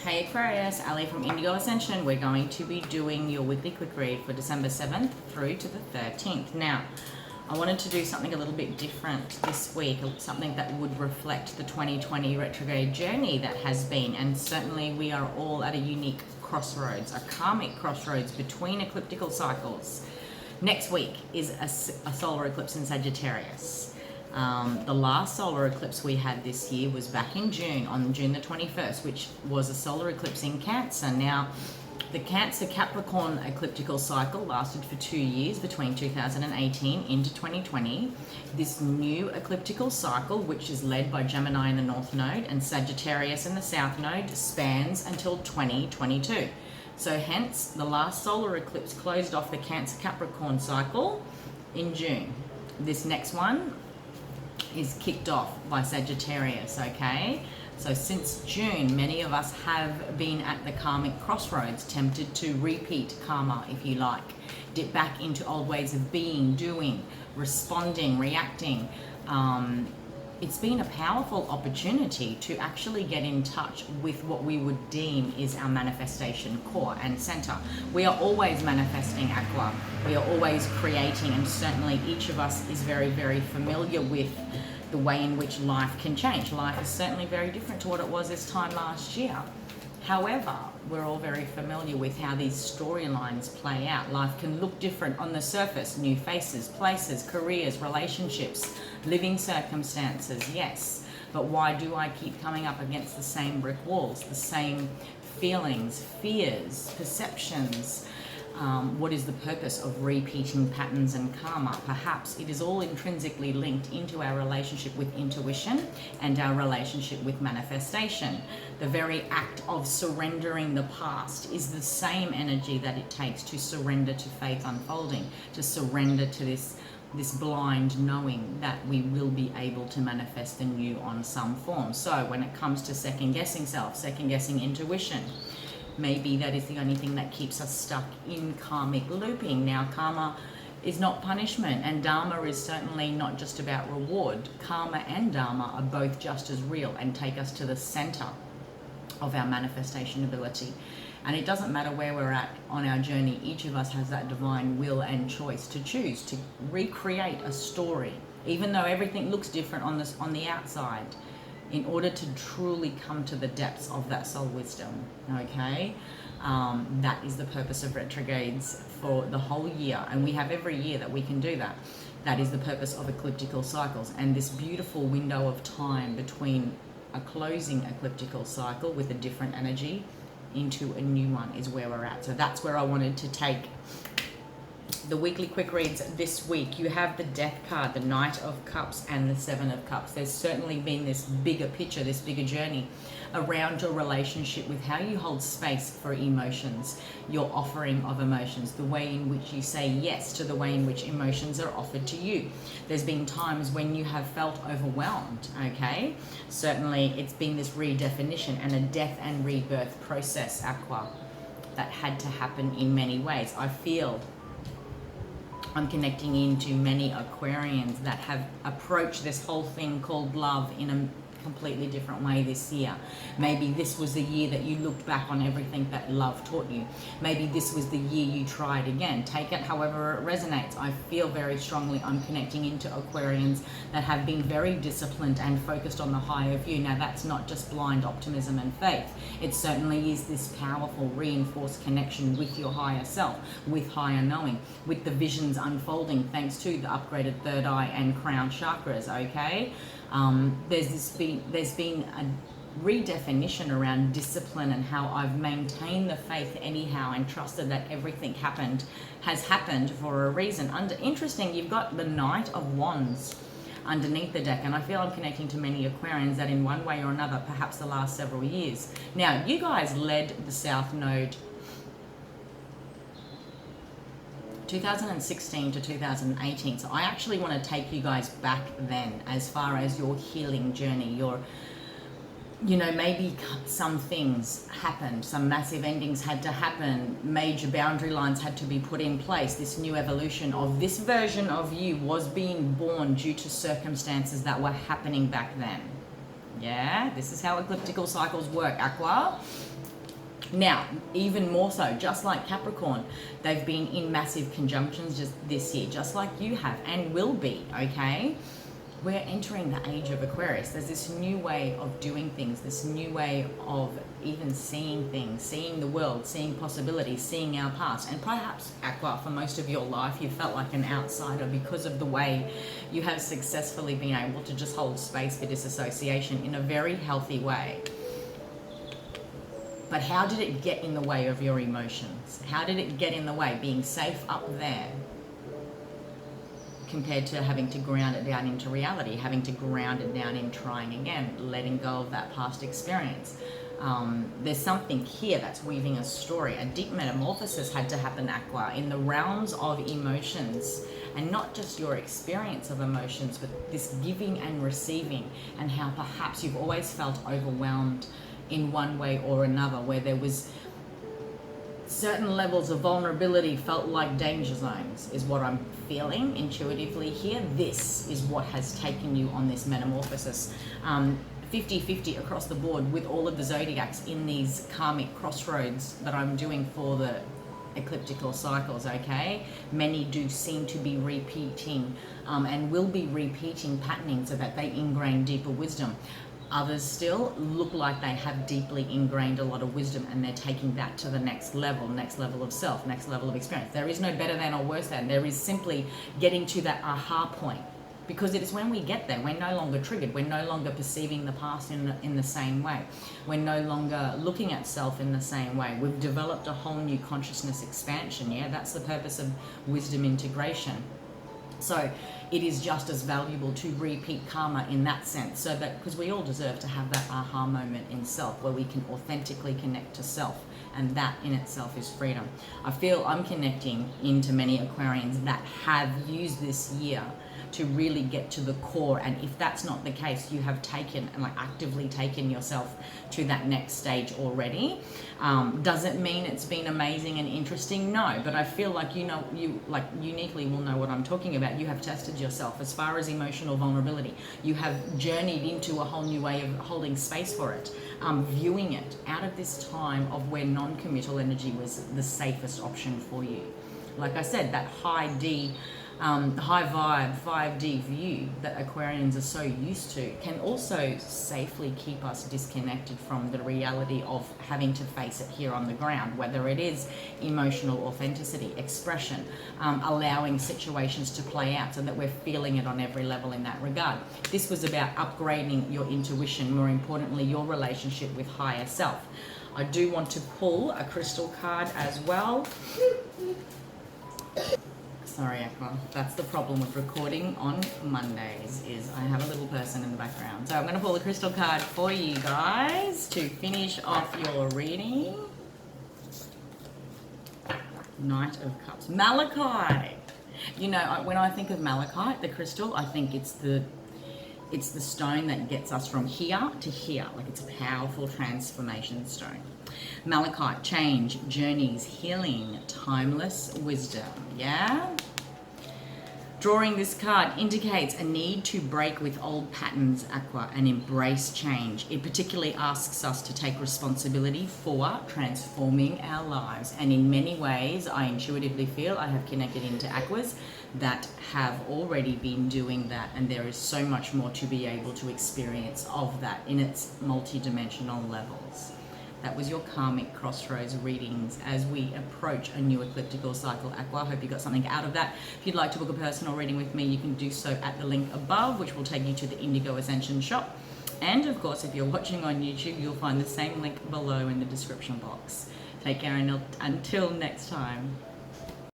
Hey Aquarius, Ali from Indigo Ascension. We're going to be doing your weekly quick read for December 7th through to the 13th. Now, I wanted to do something a little bit different this week, something that would reflect the 2020 retrograde journey that has been, and certainly we are all at a unique crossroads, a karmic crossroads between ecliptical cycles. Next week is a solar eclipse in Sagittarius. The last solar eclipse we had this year was back in June, on June the 21st, which was a solar eclipse in Cancer. Now, the Cancer-Capricorn ecliptical cycle lasted for 2 years, between 2018 into 2020. This new ecliptical cycle, which is led by Gemini in the North Node and Sagittarius in the South Node, spans until 2022. So hence, the last solar eclipse closed off the Cancer-Capricorn cycle in June. This next one is kicked off by Sagittarius, okay? So since June, many of us have been at the karmic crossroads, tempted to repeat karma, if you like, dip back into old ways of being, doing, responding, reacting. It's been a powerful opportunity to actually get in touch with what we would deem is our manifestation core and center. We are always manifesting, Aqua. We are always creating, and certainly each of us is very, very familiar with the way in which life can change. Life is certainly very different to what it was this time last year. However, we're all very familiar with how these storylines play out. Life can look different on the surface, new faces, places, careers, relationships, living circumstances, yes. But why do I keep coming up against the same brick walls, the same feelings, fears, perceptions? What is the purpose of repeating patterns and karma? Perhaps it is all intrinsically linked into our relationship with intuition and our relationship with manifestation. The very act of surrendering the past is the same energy that it takes to surrender to faith unfolding, to surrender to this blind knowing that we will be able to manifest the new on some form. So when it comes to second-guessing self, second-guessing intuition, maybe that is the only thing that keeps us stuck in karmic looping. Now, karma is not punishment, and dharma is certainly not just about reward. Karma and dharma are both just as real and take us to the center of our manifestation ability. And it doesn't matter where we're at on our journey, each of us has that divine will and choice to choose to recreate a story, even though everything looks different on the outside, in order to truly come to the depths of that soul wisdom, okay? That is the purpose of retrogrades for the whole year, and we have every year that we can do that. That is the purpose of ecliptical cycles, and this beautiful window of time between a closing ecliptical cycle with a different energy into a new one is where we're at. So that's where I wanted to take the weekly quick reads this week. You have the Death card, the Knight of Cups, and the Seven of Cups. There's certainly been this bigger picture, this bigger journey around your relationship with how you hold space for emotions, your offering of emotions, the way in which you say yes to the way in which emotions are offered to you. There's been times when you have felt overwhelmed, okay? Certainly it's been this redefinition and a death and rebirth process, Aqua, that had to happen in many ways. I feel I'm connecting into many Aquarians that have approached this whole thing called love in a completely different way this year. Maybe this was the year that you looked back on everything that love taught you. Maybe this was the year you tried again. Take it however it resonates. I feel very strongly I'm connecting into Aquarians that have been very disciplined and focused on the higher view. Now, that's not just blind optimism and faith. It certainly is this powerful reinforced connection with your higher self, with higher knowing, with the visions unfolding thanks to the upgraded third eye and crown chakras, okay? There's been a redefinition around discipline and how I've maintained the faith anyhow and trusted that everything has happened for a reason. Interesting, you've got the Knight of Wands underneath the deck, and I feel I'm connecting to many Aquarians that in one way or another, perhaps the last several years. Now, you guys led the South Node 2016 to 2018. So I actually want to take you guys back then as far as your healing journey, maybe some things happened, some massive endings had to happen, major boundary lines had to be put in place. This new evolution of this version of you was being born due to circumstances that were happening back then. Yeah, this is how ecliptical cycles work, Aqua. Now, even more so, just like Capricorn, they've been in massive conjunctions just this year, just like you have and will be, okay? We're entering the age of Aquarius. There's this new way of doing things, this new way of even seeing things, seeing the world, seeing possibilities, seeing our past. And perhaps, Aqua, for most of your life, you felt like an outsider because of the way you have successfully been able to just hold space for disassociation in a very healthy way. But how did it get in the way of your emotions? How did it get in the way, being safe up there, compared to having to ground it down into reality, having to ground it down in trying again, letting go of that past experience? There's something here that's weaving a story. A deep metamorphosis had to happen, Aqua, in the realms of emotions, and not just your experience of emotions, but this giving and receiving, and how perhaps you've always felt overwhelmed in one way or another, where there was certain levels of vulnerability felt like danger zones, is what I'm feeling intuitively here. This is what has taken you on this metamorphosis. 50-50 across the board with all of the zodiacs in these karmic crossroads that I'm doing for the ecliptical cycles, okay? Many do seem to be repeating and will be repeating patterning so that they ingrain deeper wisdom. Others still look like they have deeply ingrained a lot of wisdom, and they're taking that to the next level of self, next level of experience. There is no better than or worse than. There is simply getting to that aha point, because it is when we get there, we're no longer triggered. We're no longer perceiving the past in the same way. We're no longer looking at self in the same way. We've developed a whole new consciousness expansion, yeah? That's the purpose of wisdom integration. So it is just as valuable to repeat karma in that sense, so that, because we all deserve to have that aha moment in self where we can authentically connect to self, and that in itself is freedom. I feel I'm connecting into many Aquarians that have used this year to really get to the core, and if that's not the case, you have taken and like actively taken yourself to that next stage already. Does it mean it's been amazing and interesting? No, but I feel like you like uniquely will know what I'm talking about. You have tested yourself as far as emotional vulnerability. You have journeyed into a whole new way of holding space for it, viewing it out of this time of where non-committal energy was the safest option for you. Like I said, that high D, high vibe 5D view that Aquarians are so used to can also safely keep us disconnected from the reality of having to face it here on the ground, whether it is emotional authenticity, expression, allowing situations to play out so that we're feeling it on every level in that regard. This was about upgrading your intuition, more importantly, your relationship with higher self. I do want to pull a crystal card as well. Sorry, Aqua. That's the problem with recording on Mondays, is I have a little person in the background. So I'm going to pull the crystal card for you guys to finish off your reading. Knight of Cups. Malachite. You know, when I think of malachite, the crystal, I think it's the stone that gets us from here to here. Like, it's a powerful transformation stone. Malachite, change, journeys, healing, timeless wisdom. Yeah? Drawing this card indicates a need to break with old patterns, Aqua, and embrace change. It particularly asks us to take responsibility for transforming our lives. And in many ways, I intuitively feel I have connected into Aquas that have already been doing that, and there is so much more to be able to experience of that in its multidimensional levels. That was your karmic crossroads readings as we approach a new ecliptical cycle, Aqua. I hope you got something out of that. If you'd like to book a personal reading with me, you can do so at the link above, which will take you to the Indigo Ascension shop. And of course, if you're watching on YouTube, you'll find the same link below in the description box. Take care, and until next time.